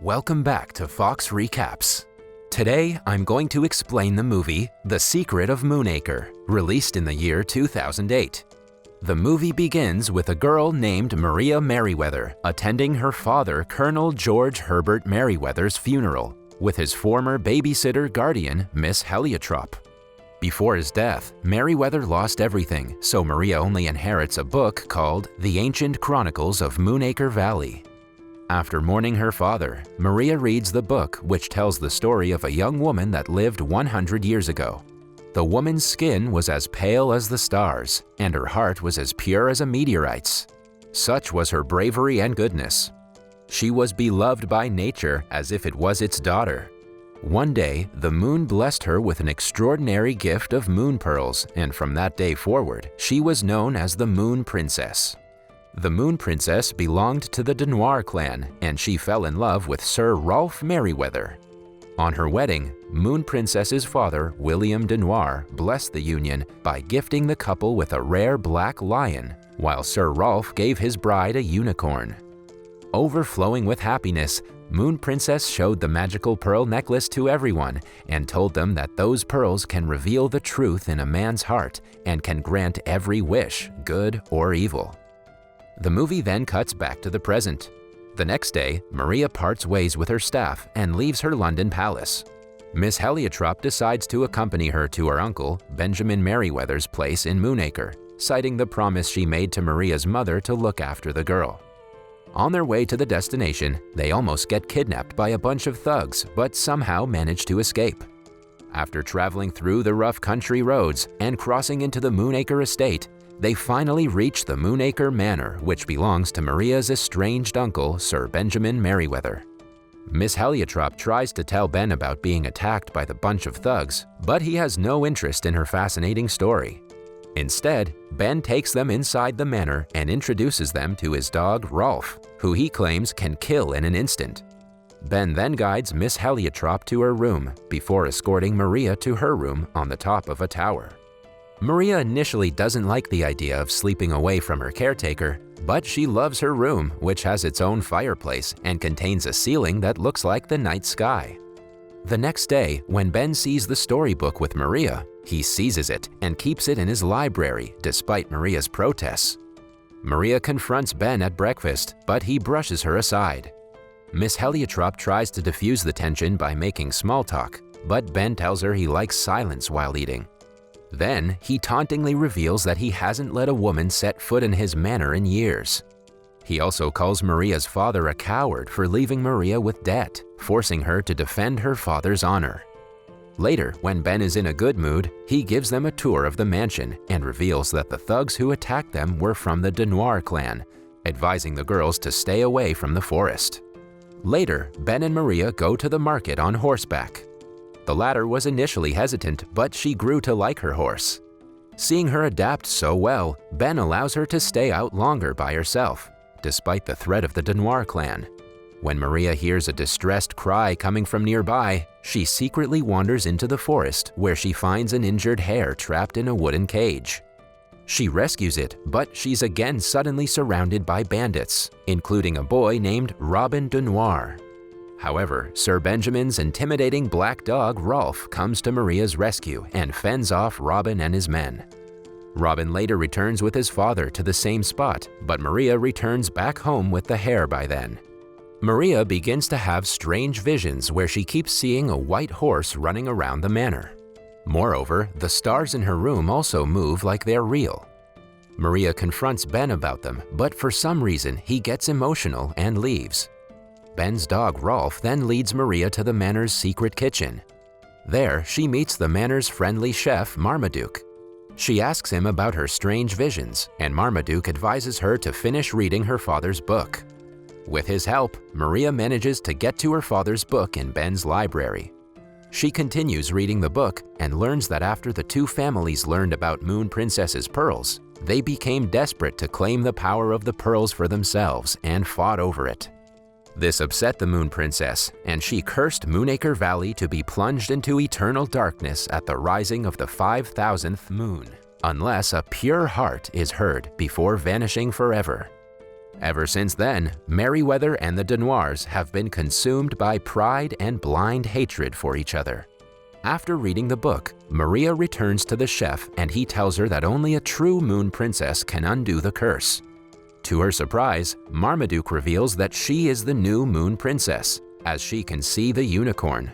Welcome back to Fox Recaps. Today, I'm going to explain the movie The Secret of Moonacre, released in the year 2008. The movie begins with a girl named Maria Merriweather attending her father, Colonel George Herbert Merriweather's funeral, with his former babysitter guardian, Miss Heliotrop. Before his death, Merriweather lost everything, so Maria only inherits a book called The Ancient Chronicles of Moonacre Valley. After mourning her father, Maria reads the book, which tells the story of a young woman that lived 100 years ago. The woman's skin was as pale as the stars, and her heart was as pure as a meteorite's. Such was her bravery and goodness. She was beloved by nature as if it was its daughter. One day, the moon blessed her with an extraordinary gift of moon pearls, and from that day forward, she was known as the Moon Princess. The Moon Princess belonged to the Denoir clan, and she fell in love with Sir Rolfe Merriweather. On her wedding, Moon Princess's father, William Denoir, blessed the union by gifting the couple with a rare black lion, while Sir Rolfe gave his bride a unicorn. Overflowing with happiness, Moon Princess showed the magical pearl necklace to everyone and told them that those pearls can reveal the truth in a man's heart and can grant every wish, good or evil. The movie then cuts back to the present. The next day, Maria parts ways with her staff and leaves her London palace. Miss Heliotrop decides to accompany her to her uncle, Benjamin Merriweather's place in Moonacre, citing the promise she made to Maria's mother to look after the girl. On their way to the destination, they almost get kidnapped by a bunch of thugs, but somehow manage to escape. After traveling through the rough country roads and crossing into the Moonacre estate, they finally reach the Moonacre Manor, which belongs to Maria's estranged uncle, Sir Benjamin Merriweather. Miss Heliotrop tries to tell Ben about being attacked by the bunch of thugs, but he has no interest in her fascinating story. Instead, Ben takes them inside the manor and introduces them to his dog, Rolfe, who he claims can kill in an instant. Ben then guides Miss Heliotrop to her room before escorting Maria to her room on the top of a tower. Maria initially doesn't like the idea of sleeping away from her caretaker, but she loves her room, which has its own fireplace and contains a ceiling that looks like the night sky. The next day, when Ben sees the storybook with Maria, he seizes it and keeps it in his library despite Maria's protests. Maria confronts Ben at breakfast, but he brushes her aside. Miss Heliotrop tries to diffuse the tension by making small talk, but Ben tells her he likes silence while eating. Then, he tauntingly reveals that he hasn't let a woman set foot in his manor in years. He also calls Maria's father a coward for leaving Maria with debt, forcing her to defend her father's honor. Later, when Ben is in a good mood, he gives them a tour of the mansion and reveals that the thugs who attacked them were from the Denoir clan, advising the girls to stay away from the forest. Later, Ben and Maria go to the market on horseback. The latter was initially hesitant, but she grew to like her horse. Seeing her adapt so well, Ben allows her to stay out longer by herself, despite the threat of the Denoir clan. When Maria hears a distressed cry coming from nearby, she secretly wanders into the forest where she finds an injured hare trapped in a wooden cage. She rescues it, but she's again suddenly surrounded by bandits, including a boy named Robin Denoir. However, Sir Benjamin's intimidating black dog Rolfe comes to Maria's rescue and fends off Robin and his men. Robin later returns with his father to the same spot, but Maria returns back home with the hare by then. Maria begins to have strange visions where she keeps seeing a white horse running around the manor. Moreover, the stars in her room also move like they're real. Maria confronts Ben about them, but for some reason he gets emotional and leaves. Ben's dog Rolfe then leads Maria to the manor's secret kitchen. There, she meets the manor's friendly chef, Marmaduke. She asks him about her strange visions, and Marmaduke advises her to finish reading her father's book. With his help, Maria manages to get to her father's book in Ben's library. She continues reading the book and learns that after the two families learned about Moon Princess's pearls, they became desperate to claim the power of the pearls for themselves and fought over it. This upset the Moon Princess, and she cursed Moonacre Valley to be plunged into eternal darkness at the rising of the 5,000th moon, unless a pure heart is heard before vanishing forever. Ever since then, Merryweather and the Denoirs have been consumed by pride and blind hatred for each other. After reading the book, Maria returns to the chef and he tells her that only a true moon princess can undo the curse. To her surprise, Marmaduke reveals that she is the new moon princess, as she can see the unicorn.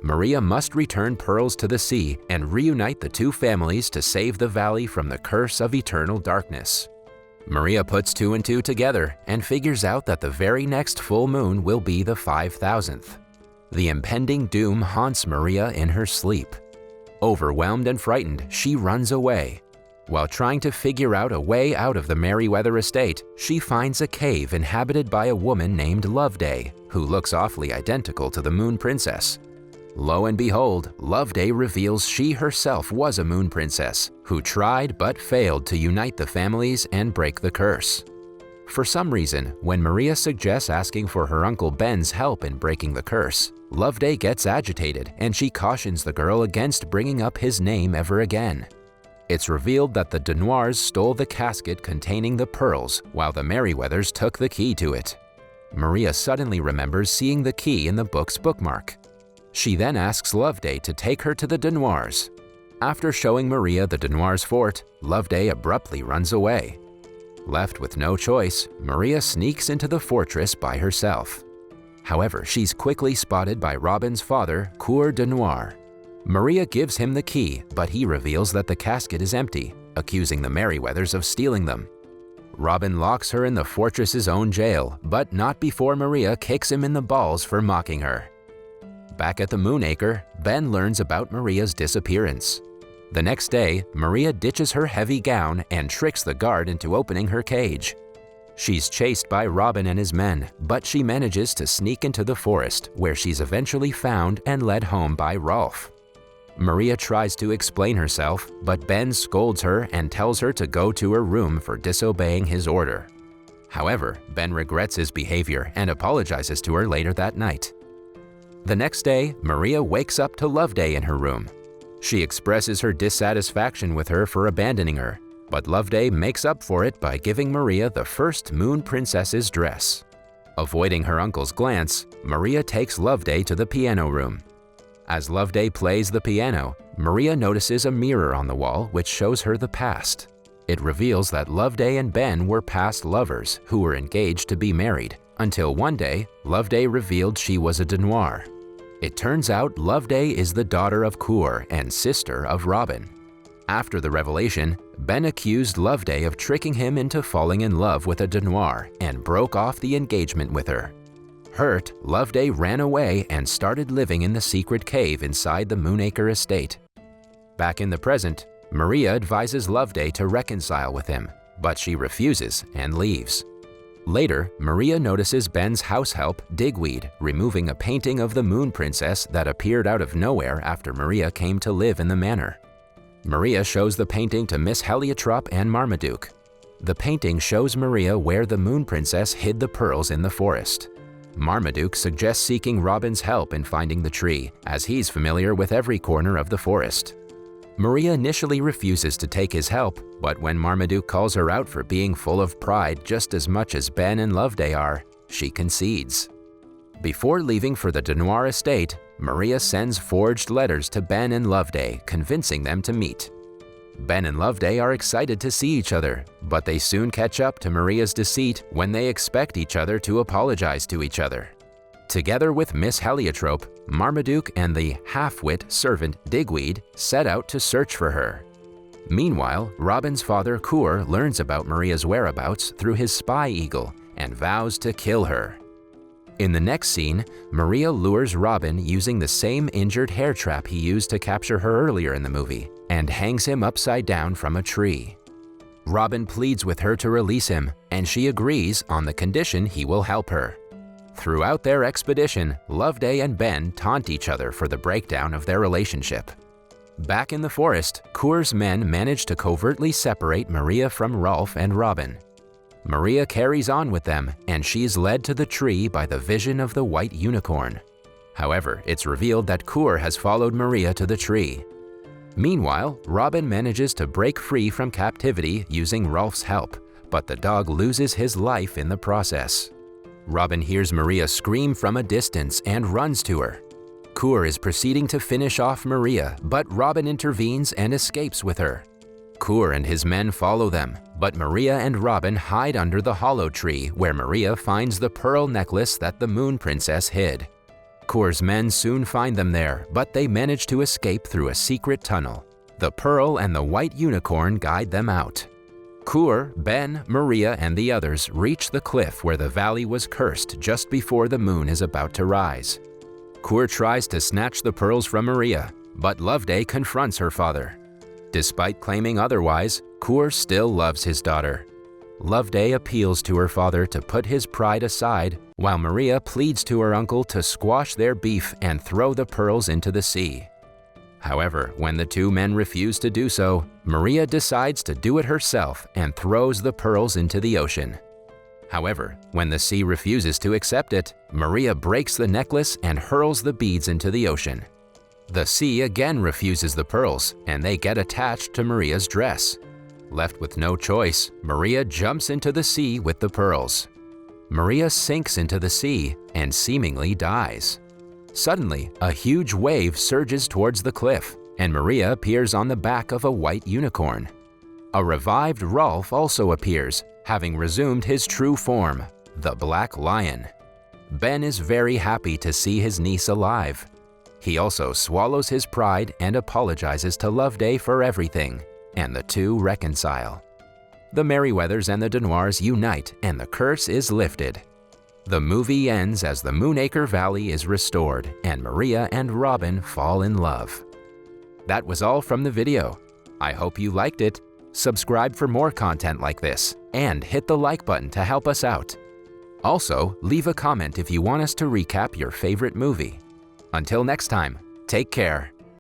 Maria must return pearls to the sea and reunite the two families to save the valley from the curse of eternal darkness. Maria puts two and two together and figures out that the very next full moon will be the 5,000th. The impending doom haunts Maria in her sleep. Overwhelmed and frightened, she runs away. While trying to figure out a way out of the Merryweather estate, she finds a cave inhabited by a woman named Loveday, who looks awfully identical to the Moon Princess. Lo and behold, Loveday reveals she herself was a moon princess, who tried but failed to unite the families and break the curse. For some reason, when Maria suggests asking for her Uncle Ben's help in breaking the curse, Loveday gets agitated and she cautions the girl against bringing up his name ever again. It's revealed that the Denoirs stole the casket containing the pearls, while the Merryweathers took the key to it. Maria suddenly remembers seeing the key in the book's bookmark. She then asks Loveday to take her to the Denoirs. After showing Maria the Denoirs' fort, Loveday abruptly runs away. Left with no choice, Maria sneaks into the fortress by herself. However, she's quickly spotted by Robin's father, Coeur Denoir. Maria gives him the key, but he reveals that the casket is empty, accusing the Merryweathers of stealing them. Robin locks her in the fortress's own jail, but not before Maria kicks him in the balls for mocking her. Back at the Moonacre, Ben learns about Maria's disappearance. The next day, Maria ditches her heavy gown and tricks the guard into opening her cage. She's chased by Robin and his men, but she manages to sneak into the forest, where she's eventually found and led home by Rolf. Maria tries to explain herself, but Ben scolds her and tells her to go to her room for disobeying his order. However, Ben regrets his behavior and apologizes to her later that night. The next day, Maria wakes up to Loveday in her room. She expresses her dissatisfaction with her for abandoning her, but Loveday makes up for it by giving Maria the first Moon Princess's dress. Avoiding her uncle's glance, Maria takes Loveday to the piano room. As Loveday plays the piano, Maria notices a mirror on the wall which shows her the past. It reveals that Loveday and Ben were past lovers who were engaged to be married, until one day, Loveday revealed she was a Denoir. It turns out Loveday is the daughter of Coeur and sister of Robin. After the revelation, Ben accused Loveday of tricking him into falling in love with a Denoir and broke off the engagement with her. Hurt, Loveday ran away and started living in the secret cave inside the Moonacre estate. Back in the present, Maria advises Loveday to reconcile with him, but she refuses and leaves. Later, Maria notices Ben's house help, Digweed, removing a painting of the Moon Princess that appeared out of nowhere after Maria came to live in the manor. Maria shows the painting to Miss Heliotrope and Marmaduke. The painting shows Maria where the Moon Princess hid the pearls in the forest. Marmaduke suggests seeking Robin's help in finding the tree, as he's familiar with every corner of the forest. Maria initially refuses to take his help, but when Marmaduke calls her out for being full of pride just as much as Ben and Loveday are, she concedes. Before leaving for the Denoir estate, Maria sends forged letters to Ben and Loveday, convincing them to meet. Ben and Loveday are excited to see each other, but they soon catch up to Maria's deceit when they expect each other to apologize to each other. Together with Miss Heliotrope, Marmaduke and the half-wit servant Digweed set out to search for her. Meanwhile, Robin's father Coeur learns about Maria's whereabouts through his spy eagle and vows to kill her. In the next scene, Maria lures Robin using the same injured hair trap he used to capture her earlier in the movie, and hangs him upside down from a tree. Robin pleads with her to release him, and she agrees on the condition he will help her. Throughout their expedition, Loveday and Ben taunt each other for the breakdown of their relationship. Back in the forest, Coeur's men manage to covertly separate Maria from Rolf and Robin. Maria carries on with them, and she's led to the tree by the vision of the white unicorn. However, it's revealed that Coeur has followed Maria to the tree. Meanwhile, Robin manages to break free from captivity using Rolf's help, but the dog loses his life in the process. Robin hears Maria scream from a distance and runs to her. Kur is proceeding to finish off Maria, but Robin intervenes and escapes with her. Kur and his men follow them, but Maria and Robin hide under the hollow tree where Maria finds the pearl necklace that the Moon Princess hid. Kur's men soon find them there, but they manage to escape through a secret tunnel. The pearl and the white unicorn guide them out. Kur, Ben, Maria, and the others reach the cliff where the valley was cursed just before the moon is about to rise. Kur tries to snatch the pearls from Maria, but Loveday confronts her father. Despite claiming otherwise, Kur still loves his daughter. Loveday appeals to her father to put his pride aside, while Maria pleads to her uncle to squash their beef and throw the pearls into the sea. However, when the two men refuse to do so, Maria decides to do it herself and throws the pearls into the ocean. However, when the sea refuses to accept it, Maria breaks the necklace and hurls the beads into the ocean. The sea again refuses the pearls, and they get attached to Maria's dress. Left with no choice, Maria jumps into the sea with the pearls. Maria sinks into the sea and seemingly dies. Suddenly, a huge wave surges towards the cliff, and Maria appears on the back of a white unicorn. A revived Rolf also appears, having resumed his true form, the Black Lion. Ben is very happy to see his niece alive. He also swallows his pride and apologizes to Loveday for everything, and the two reconcile. The Merryweathers and the Denoirs unite and the curse is lifted. The movie ends as the Moonacre Valley is restored and Maria and Robin fall in love. That was all from the video. I hope you liked it. Subscribe for more content like this and hit the like button to help us out. Also, leave a comment if you want us to recap your favorite movie. Until next time, take care.